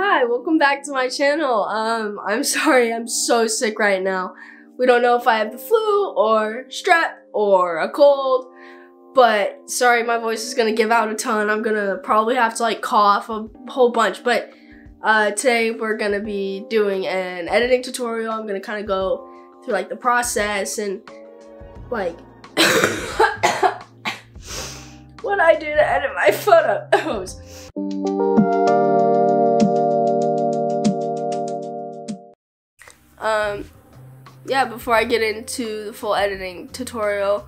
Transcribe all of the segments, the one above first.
Hi, welcome back to my channel. I'm sorry, I'm so sick right now. We don't know if I have the flu or strep or a cold, but sorry, my voice is gonna give out a ton. I'm gonna probably have to like cough a whole bunch, but today we're gonna be doing an editing tutorial. I'm gonna kind of go through like the process and like what I do to edit my photos. Yeah, before I get into the full editing tutorial,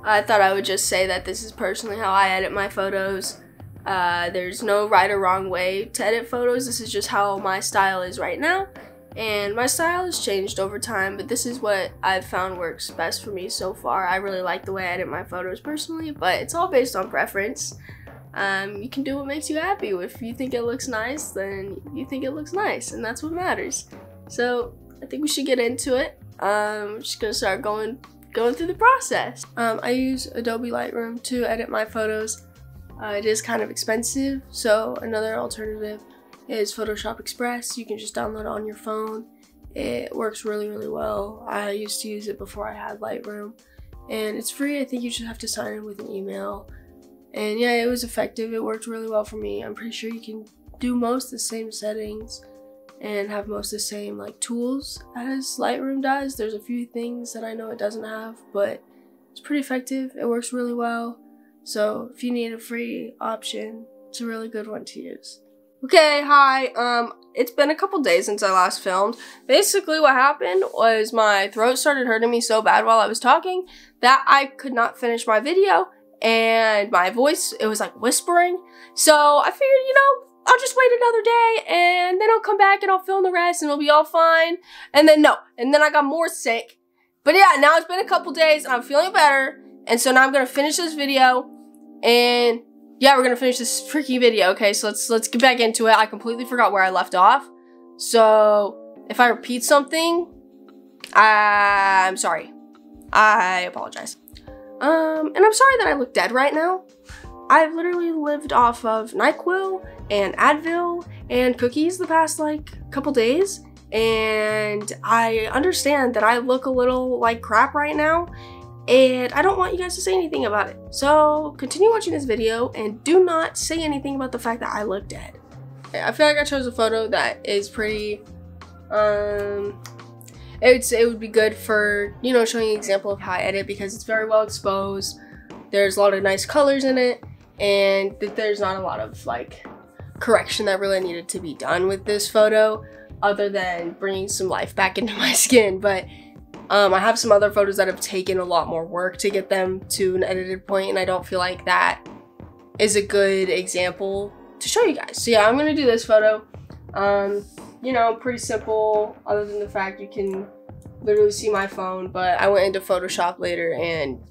I thought I would just say that this is personally how I edit my photos. There's no right or wrong way to edit photos. This is just how my style is right now. And my style has changed over time, but this is what I've found works best for me so far. I really like the way I edit my photos personally, but it's all based on preference. You can do what makes you happy. If you think it looks nice, then you think it looks nice, and that's what matters. So I think we should get into it. I'm just gonna start going through the process. I use Adobe Lightroom to edit my photos. It is kind of expensive, so another alternative is Photoshop Express. You can just download it on your phone. It works really, really well. I used to use it before I had Lightroom, and it's free. I think you just have to sign in with an email. And yeah, it was effective. It worked really well for me. I'm pretty sure you can do most of the same settings and have most of the same like tools as Lightroom does. There's a few things that I know it doesn't have, but it's pretty effective. It works really well. So if you need a free option, it's a really good one to use. Okay, hi. It's been a couple days since I last filmed. Basically what happened was my throat started hurting me so bad while I was talking that I could not finish my video, and my voice, it was like whispering. So I figured, you know, I'll just wait another day and then I'll come back and I'll film the rest and it'll be all fine. And then I got more sick. But yeah, now it's been a couple days and I'm feeling better. And so now I'm gonna finish this video, and yeah, we're gonna finish this freaking video. Okay, so let's get back into it. I completely forgot where I left off. So if I repeat something, I'm sorry. I apologize. And I'm sorry that I look dead right now. I've literally lived off of NyQuil and Advil and cookies the past like couple days, and I understand that I look a little like crap right now, and I don't want you guys to say anything about it. So continue watching this video and do not say anything about the fact that I look dead. I feel like I chose a photo that is pretty, it would be good for, you know, showing an example of how I edit, because it's very well exposed. There's a lot of nice colors in it, and there's not a lot of like correction that really needed to be done with this photo other than bringing some life back into my skin. But I have some other photos that have taken a lot more work to get them to an edited point, and I don't feel like that is a good example to show you guys. So yeah, I'm gonna do this photo. You know, pretty simple other than the fact you can literally see my phone, but I went into Photoshop later and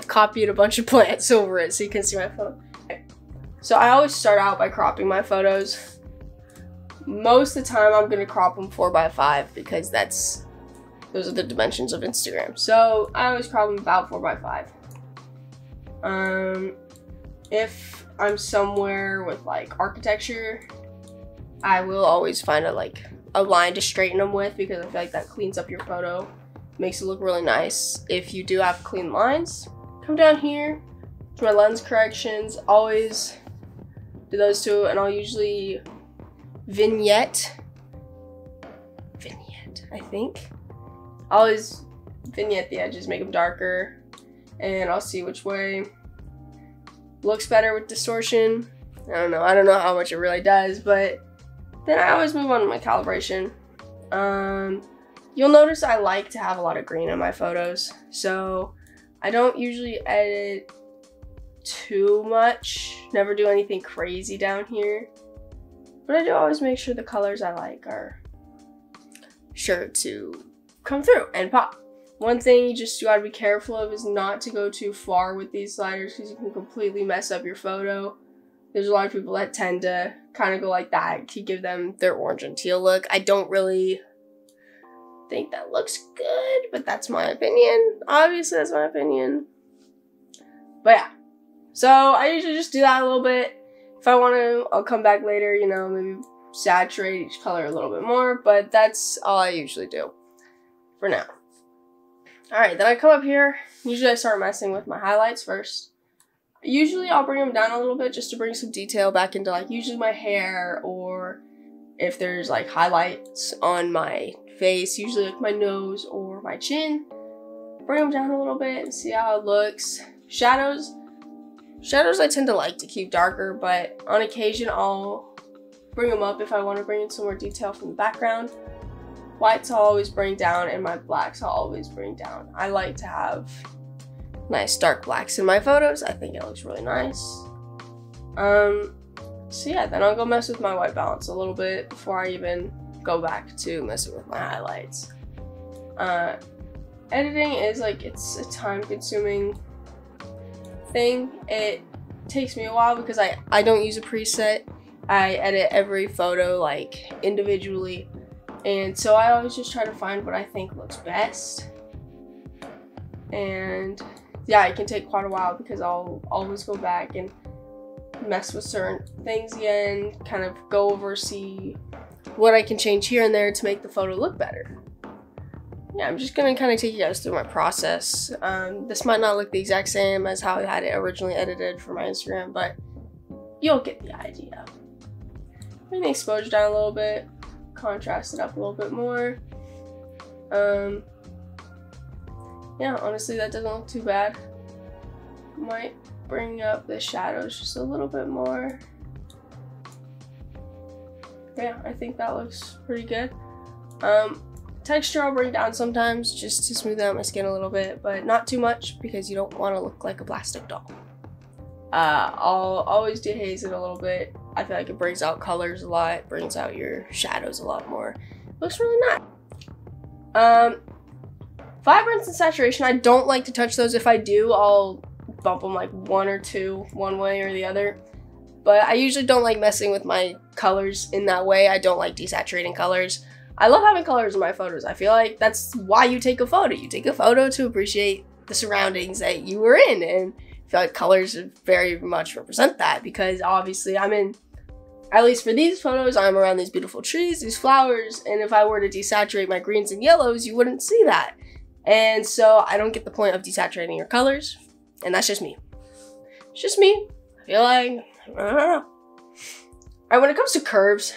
copied a bunch of plants over it so you can see my phone. Okay. So I always start out by cropping my photos. Most of the time I'm gonna crop them 4x5 because those are the dimensions of Instagram. So I always crop them about 4x5. If I'm somewhere with like architecture, I will always find a line to straighten them with, because I feel like that cleans up your photo, makes it look really nice. If you do have clean lines, come down here to my lens corrections, always do those two, and I'll usually vignette, I think. I'll always vignette the edges, make them darker, and I'll see which way looks better with distortion. I don't know how much it really does, but then I always move on to my calibration. You'll notice I like to have a lot of green in my photos, so I don't usually edit too much, never do anything crazy down here, but I do always make sure the colors I like are sure to come through and pop. One thing you gotta be careful of is not to go too far with these sliders, because you can completely mess up your photo. There's a lot of people that tend to kind of go like that to give them their orange and teal look. I don't really think that looks good, but that's my opinion. Obviously, that's my opinion. But yeah, so I usually just do that a little bit, If I want to, I'll come back later, you know, maybe saturate each color a little bit more, but that's all I usually do for now. Alright, then I come up here. Usually I start messing with my highlights first. Usually I'll bring them down a little bit just to bring some detail back into like usually my hair, or if there's like highlights on my face, usually like my nose or my chin. Bring them down a little bit and see how it looks. Shadows I tend to like to keep darker, but on occasion I'll bring them up if I want to bring in some more detail from the background. Whites I'll always bring down, and my blacks I'll always bring down. I like to have nice dark blacks in my photos. I think it looks really nice. So yeah, then I'll go mess with my white balance a little bit before I even go back to messing with my highlights. Editing is like, it's a time-consuming thing. It takes me a while because I don't use a preset. I edit every photo like individually, and so I always just try to find what I think looks best. And yeah, it can take quite a while because I'll always go back and mess with certain things again, kind of go over, see what I can change here and there to make the photo look better. Yeah, I'm just gonna kind of take you guys through my process. This might not look the exact same as how I had it originally edited for my Instagram, but you'll get the idea. Bring the exposure down a little bit, contrast it up a little bit more. Yeah, honestly, that doesn't look too bad. Might bring up the shadows just a little bit more. Yeah, I think that looks pretty good. Texture I'll bring down sometimes just to smooth out my skin a little bit, but not too much because you don't want to look like a plastic doll. I'll always dehaze it a little bit. I feel like it brings out colors a lot, brings out your shadows a lot more. Looks really nice. Vibrance and saturation, I don't like to touch those. If I do, I'll bump them like 1 or 2, one way or the other. But I usually don't like messing with my colors in that way. I don't like desaturating colors. I love having colors in my photos. I feel like that's why you take a photo. You take a photo to appreciate the surroundings that you were in, and I feel like colors very much represent that, because obviously I'm in, at least for these photos, I'm around these beautiful trees, these flowers, and if I were to desaturate my greens and yellows, you wouldn't see that. And so I don't get the point of desaturating your colors, and that's just me. It's just me. I feel like, I don't know. Alright, when it comes to curves,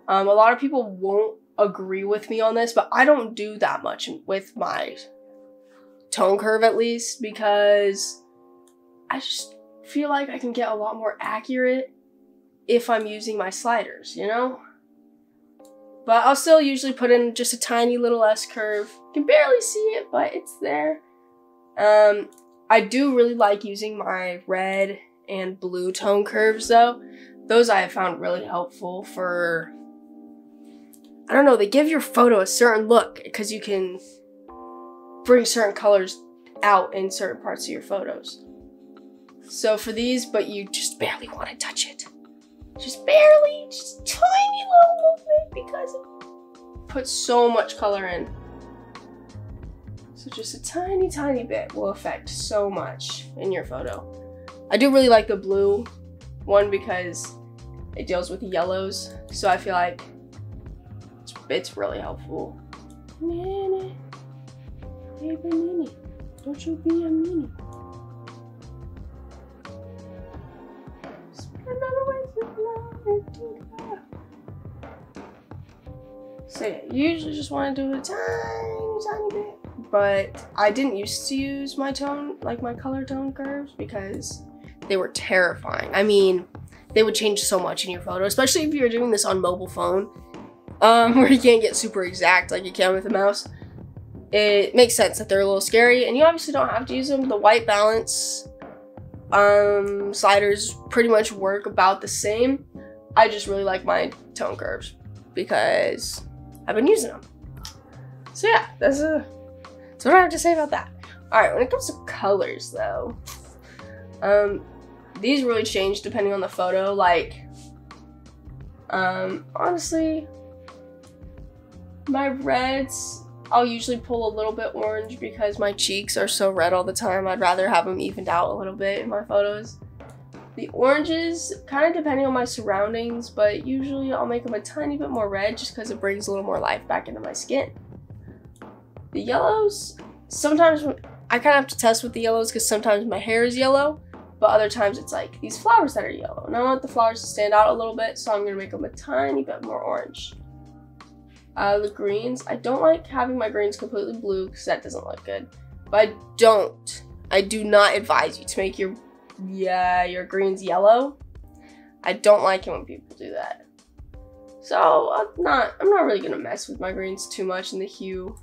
a lot of people won't agree with me on this, but I don't do that much with my tone curve, at least, because I just feel like I can get a lot more accurate if I'm using my sliders, you know? But I'll still usually put in just a tiny little S curve. You can barely see it, but it's there. I do really like using my red and blue tone curves though. Those I have found really helpful for, I don't know, they give your photo a certain look because you can bring certain colors out in certain parts of your photos. So for these, but you just barely want to touch it. Just barely, just tiny little bit, because it puts so much color in. So just a tiny, tiny bit will affect so much in your photo. I do really like the blue one because it deals with yellows, so I feel like it's really helpful. Minnie, hey Minnie, don't you be a meanie. So yeah, you usually just want to do a tiny bit, but I didn't used to use my tone, like my color tone curves, because they were terrifying. I mean, they would change so much in your photo, especially if you're doing this on mobile phone, where you can't get super exact like you can with a mouse. It makes sense that they're a little scary, and you obviously don't have to use them. The white balance sliders pretty much work about the same. I just really like my tone curves because I've been using them. So yeah, that's what I have to say about that. All right, when it comes to colors though, these really change depending on the photo. Like, honestly, my reds, I'll usually pull a little bit orange because my cheeks are so red all the time. I'd rather have them evened out a little bit in my photos. The oranges, kind of depending on my surroundings, but usually I'll make them a tiny bit more red just because it brings a little more life back into my skin. The yellows, sometimes I kind of have to test with the yellows because sometimes my hair is yellow, but other times it's like these flowers that are yellow. And I want the flowers to stand out a little bit, so I'm going to make them a tiny bit more orange. The greens, I don't like having my greens completely blue because that doesn't look good. But I do not advise you to make your greens yellow. I don't like it when people do that. So I'm not really gonna mess with my greens too much in the hue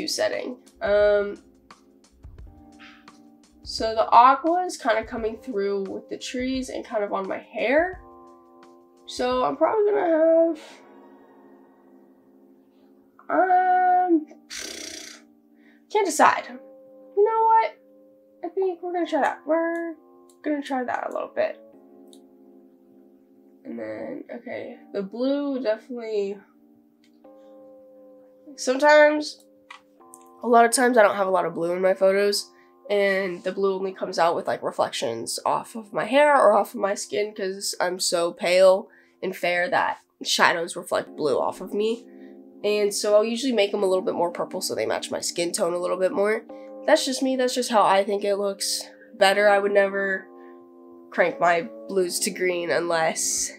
setting. So the aqua is kind of coming through with the trees and kind of on my hair. So I'm probably gonna have, can't decide. You know what? I think we're gonna try that. We're gonna try that a little bit. And then, okay, the blue definitely, a lot of times I don't have a lot of blue in my photos, and the blue only comes out with like reflections off of my hair or off of my skin because I'm so pale and fair that shadows reflect blue off of me. And so I'll usually make them a little bit more purple so they match my skin tone a little bit more. That's just me, that's just how I think it looks better. I would never crank my blues to green unless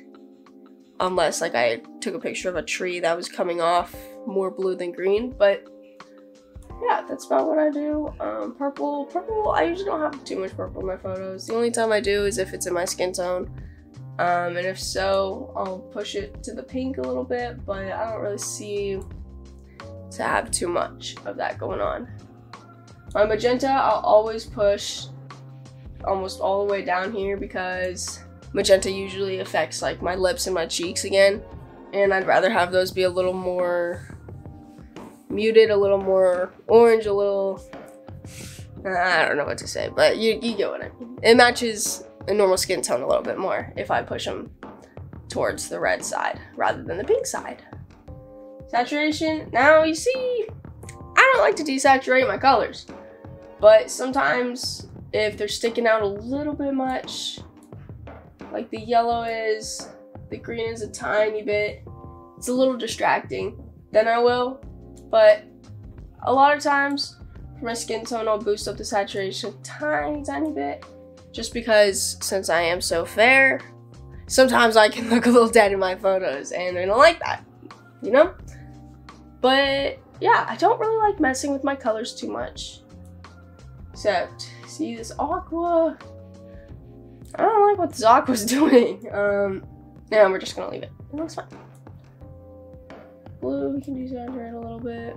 like I took a picture of a tree that was coming off more blue than green. But yeah, that's about what I do. Purple, I usually don't have too much purple in my photos. The only time I do is if it's in my skin tone. And if so, I'll push it to the pink a little bit, but I don't really see to have too much of that going on. My magenta, I'll always push almost all the way down here because magenta usually affects like my lips and my cheeks again. And I'd rather have those be a little more muted, a little more orange, a little, I don't know what to say, but you get what I mean. It matches a normal skin tone a little bit more if I push them towards the red side rather than the pink side. Saturation, now you see, I don't like to desaturate my colors, but sometimes if they're sticking out a little bit much, like the yellow is, the green is a tiny bit, it's a little distracting, then I will. But a lot of times for my skin tone, I'll boost up the saturation a tiny bit, just because since I am so fair, sometimes I can look a little dead in my photos and I don't like that, you know? But yeah, I don't really like messing with my colors too much. Except, see this aqua? I don't like what this aqua's doing. Yeah, we're just gonna leave it. It looks fine. Blue, we can desaturate a little bit.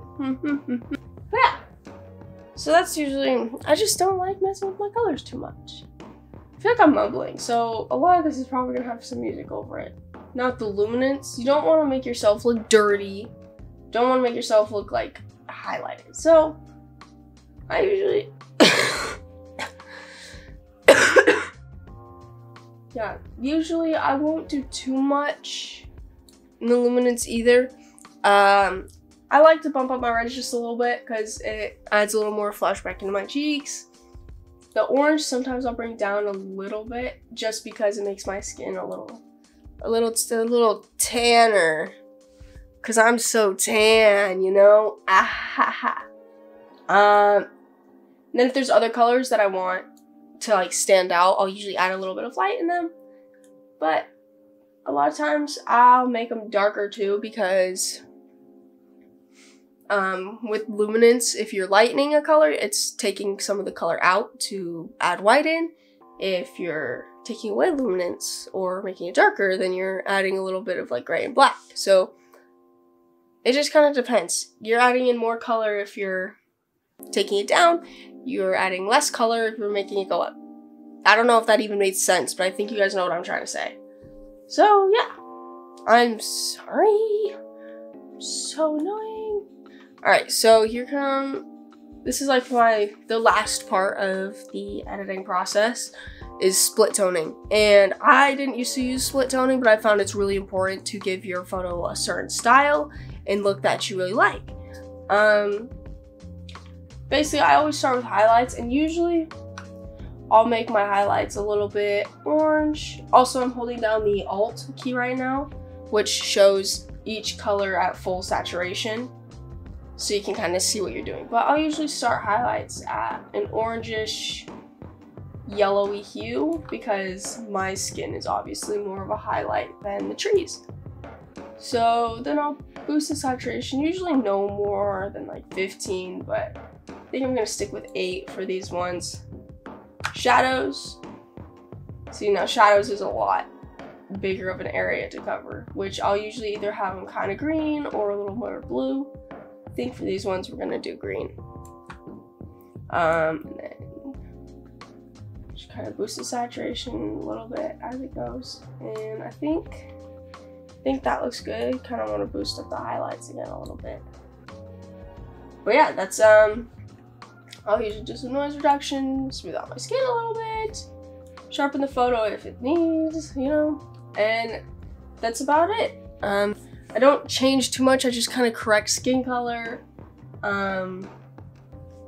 Yeah. So that's usually, I just don't like messing with my colors too much. I feel like I'm mumbling, so a lot of this is probably gonna have some music over it. Now with the luminance, you don't wanna make yourself look dirty. Don't wanna make yourself look like highlighted. So, I usually, yeah, usually I won't do too much in the luminance either. I like to bump up my reds just a little bit because it adds a little more flash back into my cheeks. The orange, sometimes I'll bring down a little bit just because it makes my skin a little tanner. Cause I'm so tan, you know? And then if there's other colors that I want to like stand out, I'll usually add a little bit of light in them. But a lot of times I'll make them darker too because with luminance, if you're lightening a color, it's taking some of the color out to add white in. If you're taking away luminance or making it darker, then you're adding a little bit of like gray and black. So it just kind of depends. You're adding in more color if you're taking it down. You're adding less color if you're making it go up. I don't know if that even made sense, but I think you guys know what I'm trying to say. So yeah, I'm sorry. I'm so annoying. Alright, so here this is like the last part of the editing process is split toning. And I didn't used to use split toning, but I found it's really important to give your photo a certain style and look that you really like. Basically, I always start with highlights, and usually I'll make my highlights a little bit orange. Also, I'm holding down the Alt key right now, which shows each color at full saturation, so you can kind of see what you're doing. But I'll usually start highlights at an orangish, yellowy hue because my skin is obviously more of a highlight than the trees. So then I'll boost the saturation, usually no more than like 15, but I think I'm gonna stick with 8 for these ones. Shadows. See, now shadows is a lot bigger of an area to cover, which I'll usually either have them kind of green or a little more blue. I think for these ones we're gonna do green. And then just kind of boost the saturation a little bit as it goes. And I think that looks good. Kind of want to boost up the highlights again a little bit. But yeah, that's I'll usually do some noise reduction, smooth out my skin a little bit, sharpen the photo if it needs, you know, and that's about it. I don't change too much, I just kind of correct skin color. But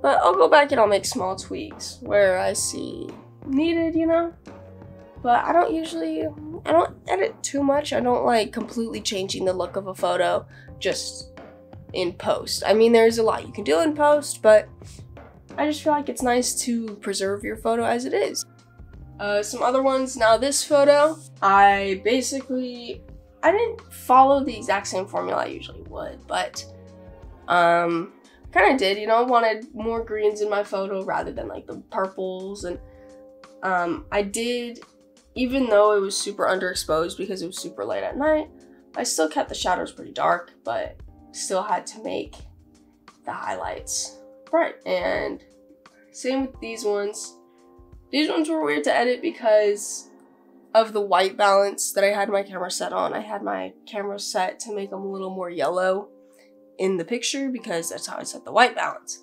I'll go back and I'll make small tweaks where I see needed, you know. But I don't edit too much. I don't like completely changing the look of a photo just in post. I mean, there's a lot you can do in post, but I just feel like it's nice to preserve your photo as it is. Some other ones. Now this photo, I didn't follow the exact same formula I usually would, but kind of did, you know. I wanted more greens in my photo rather than like the purples, and I did, even though it was super underexposed because it was super late at night, I still kept the shadows pretty dark, but still had to make the highlights bright. And same with these ones. These ones were weird to edit because of the white balance that I had my camera set on. I had my camera set to make them a little more yellow in the picture because that's how I set the white balance.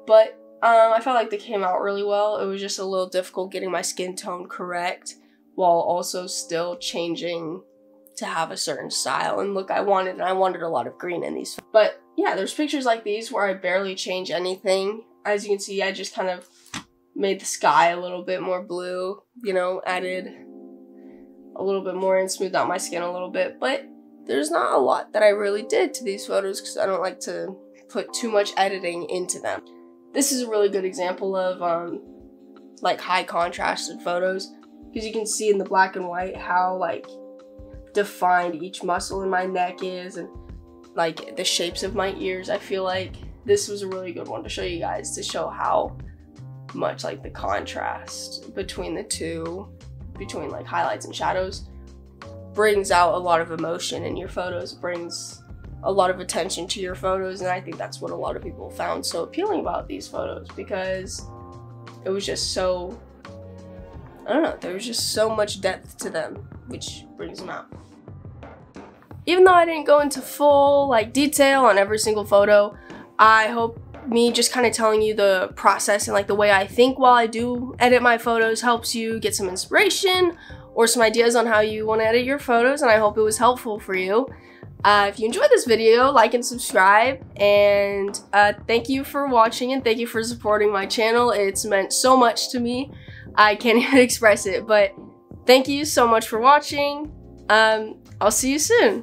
But I felt like they came out really well. It was just a little difficult getting my skin tone correct while also still changing to have a certain style and look I wanted, and I wanted a lot of green in these. But yeah, there's pictures like these where I barely change anything. As you can see, I just kind of made the sky a little bit more blue, you know, added a little bit more and smoothed out my skin a little bit. But there's not a lot that I really did to these photos because I don't like to put too much editing into them. This is a really good example of like high contrasted photos, because you can see in the black and white how like defined each muscle in my neck is, and like the shapes of my ears. I feel like this was a really good one to show you guys, to show how much like the contrast between the two, between like highlights and shadows, brings out a lot of emotion in your photos, brings a lot of attention to your photos. And I think that's what a lot of people found so appealing about these photos, because it was just so, I don't know, there was just so much depth to them, which brings them out. Even though I didn't go into full like detail on every single photo, I hope me just kind of telling you the process and like the way I think while I do edit my photos helps you get some inspiration or some ideas on how you want to edit your photos, and I hope it was helpful for you. If you enjoyed this video, like and subscribe, and thank you for watching and thank you for supporting my channel. It's meant so much to me. I can't even express it, but thank you so much for watching. I'll see you soon.